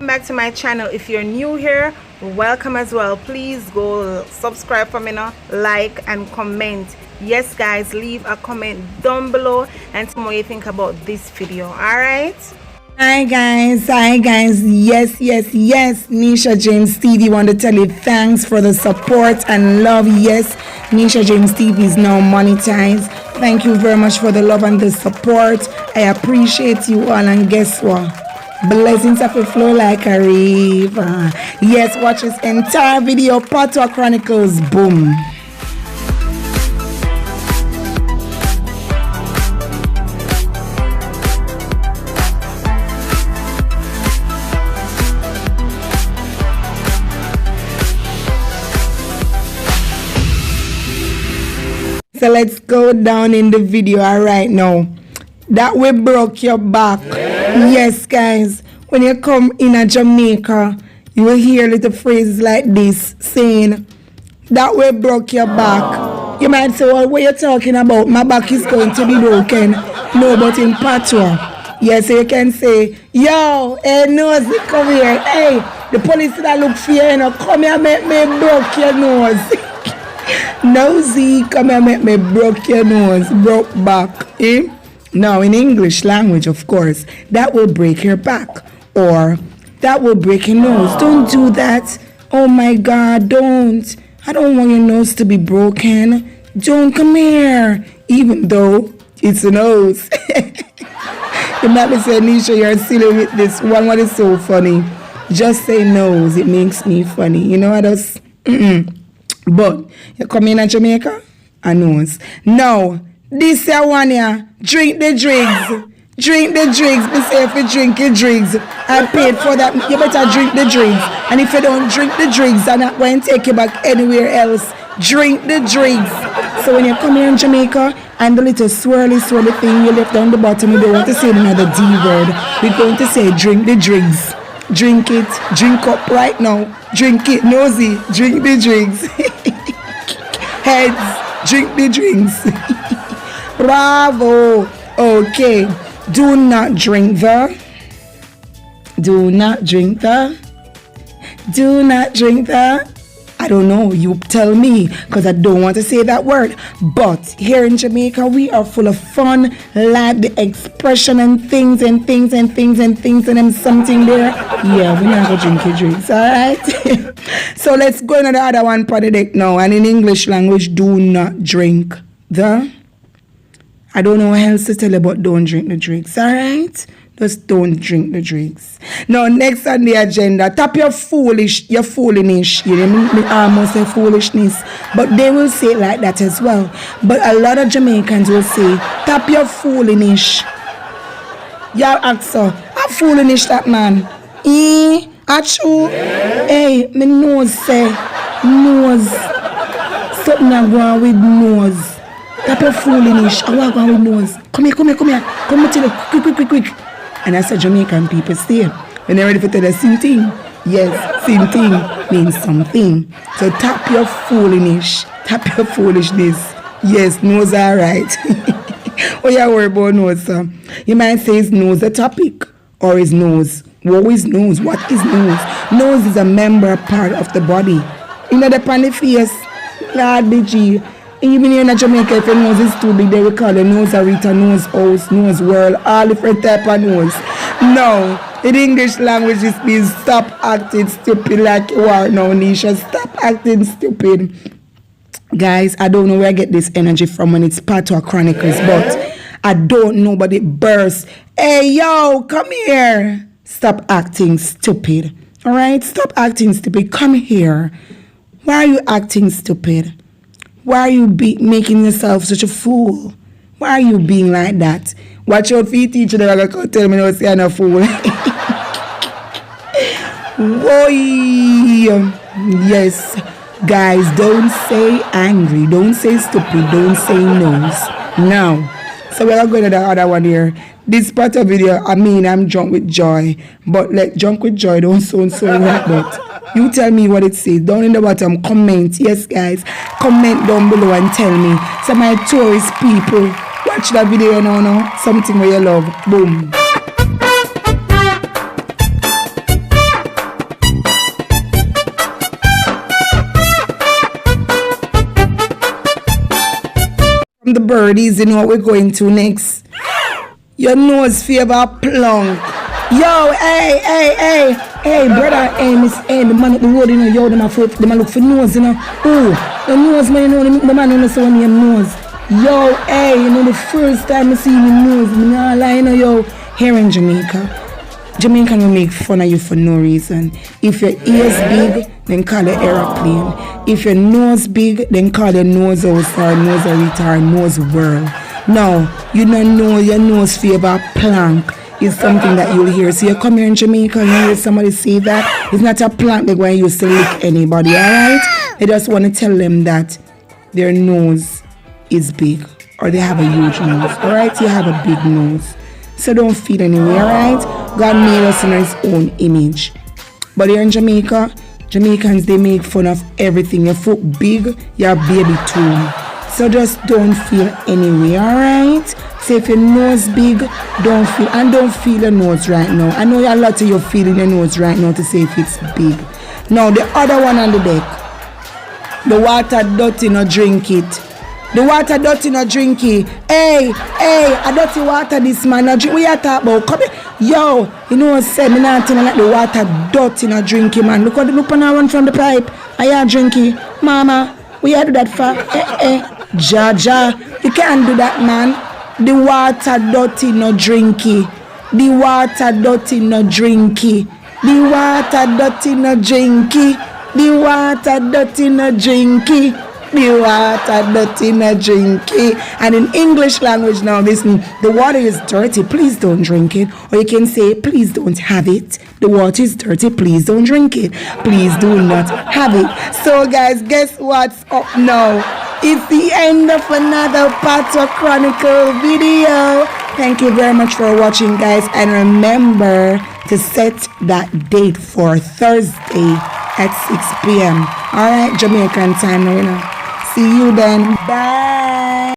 back to my channel. If you're new here, welcome as well. Please go subscribe for me now, like and comment. Yes guys, leave a comment down below and tell me what you think about this video. All right, hi guys, yes, Nisha James TV want to tell you thanks for the support and love. Yes, Nisha James TV is now monetized. Thank you very much for the love and the support. I appreciate you all, and guess what, blessings have to flow like a river. Yes, watch this entire video, Patois Chronicles. Boom. So let's go down in the video. All right, now that we broke your back. Yes guys, when you come in a Jamaica, you will hear little phrases like this saying that we broke your back. You might say, well, what are you talking about? My back is going to be broken. No, but in Patois, yes, you can say, yo, hey nosy, come here. Hey, the police that look for you, you know, come here, make me broke your nose. Nosy, come here, make me broke your nose, broke back. Eh? Now, in English language, of course, that will break your back, or that will break your nose. Don't do that. Oh my God, don't. I don't want your nose to be broken. Don't come here, even though it's a nose. You might be saying, Nisha, you're silly with this one. What is so funny? Just say nose. It makes me funny. You know what else? But you come in at Jamaica, a nose. Now, this here one here, drink the drinks. Drink the drinks. Be safe if you drink your drinks. I paid for that. You better drink the drinks. And if you don't drink the drinks, I'm not going to take you back anywhere else. Drink the drinks. So when you come here in Jamaica, and the little swirly thing you left down the bottom, you don't want to say another D word. We're going to say drink the drinks. Drink it. Drink up right now. Drink it. Nosy. Drink the drinks. Heads. Drink the drinks. Bravo. Okay. Do not drink the. Do not drink the. Do not drink the. I don't know, you tell me, because I don't want to say that word. But here in Jamaica, we are full of fun, like the expression and things and then something there. Yeah, we're not going to drink your drinks, all right? So let's go into the other one for the deck now. And in English language, do not drink the. I don't know what else to tell you, but don't drink the drinks, all right? Just don't drink the drinks. Now, next on the agenda, tap your foolinish. You know, me almost say foolishness, but they will say it like that as well. But a lot of Jamaicans will say, tap your foolinish. Y'all ask so, how foolinish that man? Achoo? Hey, me nose say, nose. Something I go on with nose. Tap your foolinish. I want to go on with nose. Come here. Come here, tell you, quick. And that's what Jamaican people say. When they're ready for the same thing. Yes, same thing means something. So tap your foolinish. Tap your foolishness. Yes, nose are right. Oh, yeah, worry about nose, sir. You might say is nose a topic or is nose. What is nose? What is nose? Nose is a member part of the body. You know the pan the face. Lord BG. Even here in Jamaica, if your nose is too big, they will call it nose arita, nose house, nose world, all different type of nose. No, in English language, this means stop acting stupid like you are now, Nisha. Stop acting stupid. Guys, I don't know where I get this energy from when it's Patois Chronicles, but I don't know, but it bursts. Hey, yo, come here. Stop acting stupid. All right? Stop acting stupid. Come here. Why are you acting stupid? Why are you making yourself such a fool? Why are you being like that? Watch out for your teacher. They're going to tell me no say I'm a fool. Boy. Yes. Guys, don't say angry. Don't say stupid. Don't say nose. Now. So we're going to the other one here. This part of video, I'm drunk with joy. But like drunk with joy, don't sound so like that. You tell me what it says. Down in the bottom, comment. Yes, guys. Comment down below and tell me. So my tourist people, watch that video now. Something where you love. Boom. The birdies, you know what we're going to next. Your nose favor plunk. Yo, hey, brother, hey, miss, hey, the man up the road, you know, yo, them a look for nose, you know. Ooh, the nose, man, you know, the man on the sound name nose. Yo, hey, you know, the first time I see the nose, me nah lie, you know, yo, here in Jamaica. Jamaican will make fun of you for no reason. If your ears big, then call it aeroplane. If your nose big, then call your nose house or nose arita or nose whirl. No, you don't know your nose favor plank is something that you'll hear. So you come here in Jamaica and you hear somebody say that, it's not a plank like when you used to lick anybody, alright? They just want to tell them that their nose is big or they have a huge nose, alright? You have a big nose. So don't feel anyway, alright? God made us in his own image. But here in Jamaica, Jamaicans, they make fun of everything. Your foot big, your baby too. So just don't feel anyway, alright? So if your nose big, don't feel your nose right now. I know a lot of you feeling your nose right now to say if it's big. Now the other one on the deck. The water dirty, no drink it. The water dirty, no drink it. Hey, a dirty water this man, no drink. What you talk about? Come here. Yo, you know what I said? Me not telling like the water dirty, no drink it, man. Look on I run from the pipe. Are you drinking? Mama, what you do that for? Jaja, you can't do that, man. The water dirty, no drink it. The water dirty, no drink it. The water dirty, no drink it. The water dirty, no drink it. The water dirty, no drink it. And in English language now, listen, the water is dirty, please don't drink it. Or you can say, please don't have it. The water is dirty, please don't drink it. Please do not have it. So guys, guess what's up now? It's the end of another Patois Chronicle video. Thank you very much for watching, guys. And remember to set that date for Thursday at 6 p.m. Alright, Jamaican time now, you know. See you then. Bye.